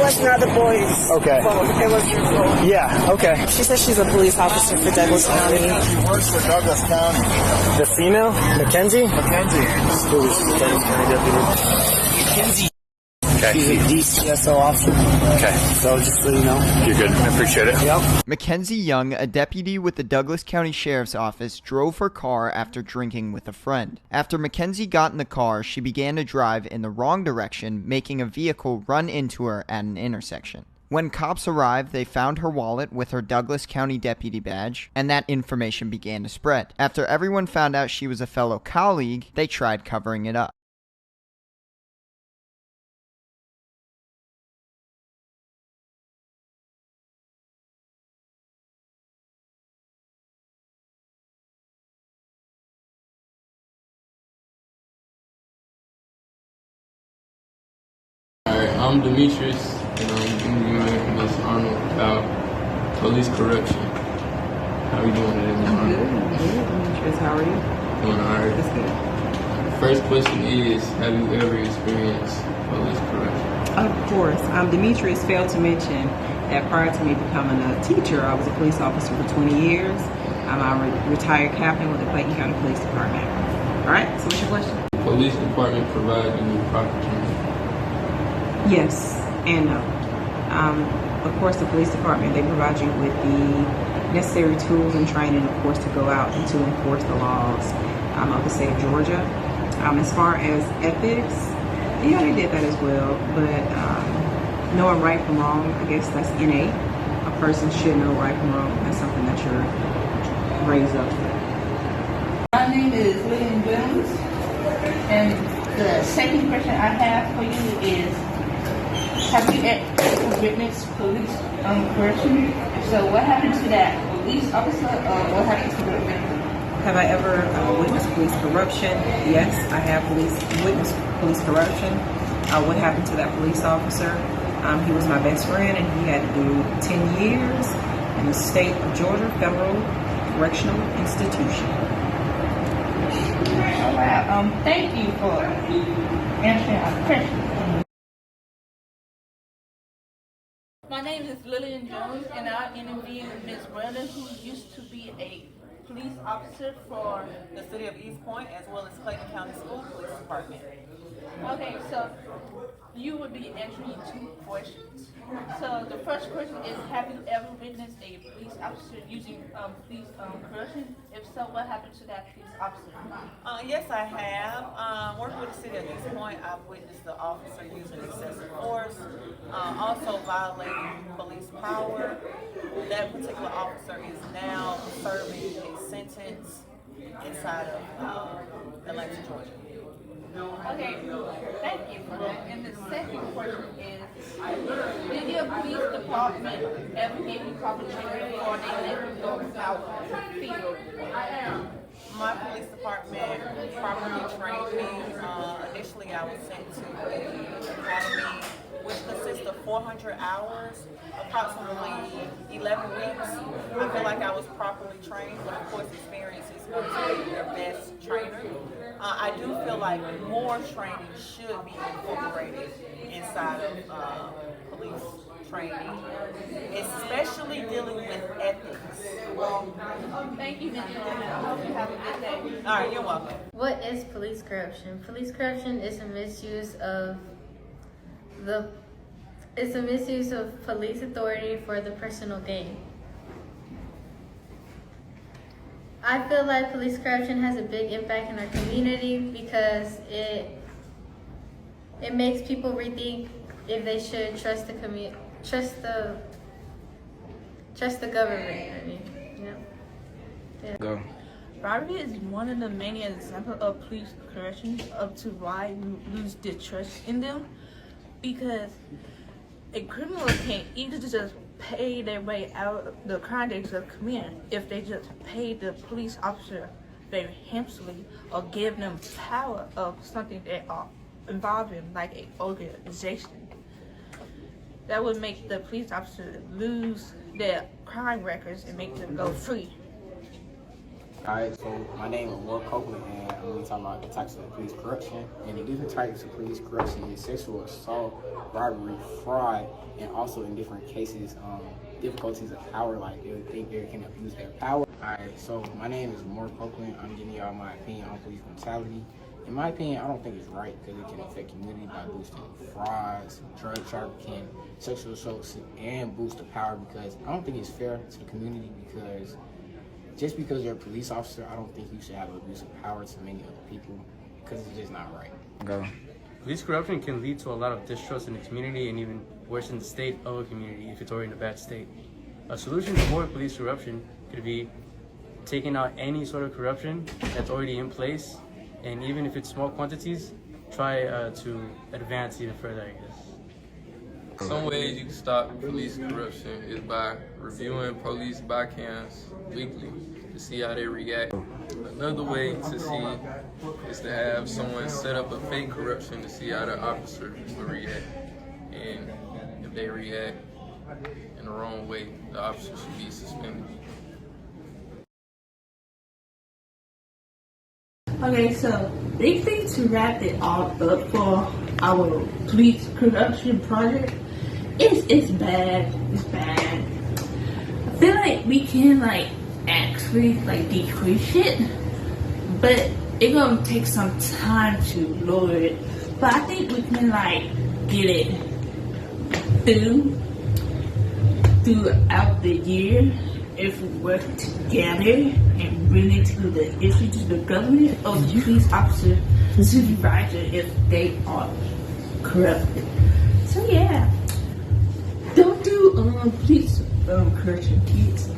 was not the boy's Okay. fault. It was your fault. Yeah, okay. She said she's a police officer for Douglas County. She works for Douglas County. The female? Mackenzie? Mackenzie. Who's Douglas County deputy? Mackenzie. Okay. She's a DCSO officer. Okay. So just so you know. You're good. I appreciate it. Yep. Mackenzie Young, a deputy with the Douglas County Sheriff's Office, drove her car after drinking with a friend. After Mackenzie got in the car, she began to drive in the wrong direction, making a vehicle run into her at an intersection. When cops arrived, they found her wallet with her Douglas County deputy badge, and that information began to spread. After everyone found out she was a fellow colleague, they tried covering it up. Alright, I'm Demetrius, and I'm going to be with Ms. Arnold about police corruption. How are you doing today, Ms. Arnold? Good. Demetrius, how are you? Doing alright. That's good. First question is, have you ever experienced police corruption? Of course. Demetrius failed to mention that prior to me becoming a teacher, I was a police officer for 20 years. I'm a retired captain with the Clayton County Police Department. All right, so what's your question? The police department provides you with proper training. Yes and no. Of course, the police department, they provide you with the necessary tools and training, of course, to go out and to enforce the laws of the state of Georgia. As far as ethics, yeah, they did that as well, but knowing right from wrong, I guess that's innate. A person should know right from wrong. That's something that you're raised up with. My name is William Jones, and the second question I have for you is, have you ever witnessed police corruption? So what happened to that police officer, or what happened to the victim? Have I ever witnessed police corruption? Yes, I have witnessed police corruption. What happened to that police officer? He was my best friend, and he had to do 10 years in the state of Georgia Federal Correctional Institution. Oh, wow. Thank you for answering our question. My name is Lillian Jones, and I interviewed Ms. Brandon, who used to be a police officer for the city of East Point, as well as Clayton County School Police Department. Okay, so you would be answering 2 questions. So the first question is, have you ever witnessed a police officer using police corruption? If so, what happened to that police officer? Yes, I have. Working with the city of East Point, I've witnessed the officer using excessive force, also violating police power. That particular officer is now serving a sentence inside of Atlanta, Georgia. Okay, thank you for that. And the second question is, did your police department ever give you proper training before they let you go out the field? My police department properly trained me. Initially, I was sent to the academy, which consists of 400 hours, approximately 11 weeks. I feel like I was properly trained, but of course, experience is going to be your best trainer. I do feel like more training should be incorporated inside of police training, especially dealing with ethics. Thank you, Ms. Norman. I hope you have a good day. All right, you're welcome. What is police corruption? Police corruption is a misuse of police authority for the personal gain. I feel like police corruption has a big impact in our community because it makes people rethink if they should trust the government. I mean, you know. Yeah. Go. Robbery is one of the many examples of police corruption up to why we lose the trust in them, because a criminal can either just pay their way out of the crime they just committed if they just pay the police officer very handsomely or give them power of something they are involved in, like an organization. That would make the police officer lose their crime records and make them go free. Alright, so my name is Will Copeland, and I'm going to be talking about the types of police corruption. And the different types of police corruption is sexual assault, robbery, fraud, and also in different cases, difficulties of power, like they would think they can abuse their power. Alright, so my name is Moore Copeland. I'm giving y'all my opinion on police brutality. In my opinion, I don't think it's right because it can affect community by boosting frauds, drug trafficking, sexual assaults, and boost the power, because I don't think it's fair to the community, because just because you're a police officer, I don't think you should have abuse of power to many other people, because it's just not right. Go. Police corruption can lead to a lot of distrust in the community and even worsen the state of a community if it's already in a bad state. A solution to avoid police corruption could be taking out any sort of corruption that's already in place, and even if it's small quantities, try to advance even further, I guess. Some ways you can stop police corruption is by reviewing police body cams weekly to see how they react. Another way to see is to have someone set up a fake corruption to see how the officer will react. And if they react in the wrong way, the officer should be suspended. Okay, so basically to wrap it all up for our police corruption project, it's bad. It's bad. I feel like we can actually decrease it, but it's gonna take some time to lower it. But I think we can get it throughout the year if we work together and bring it to the issue to the government or the police officer, supervisor if they are corrupted. So yeah, don't do police corruption, kids.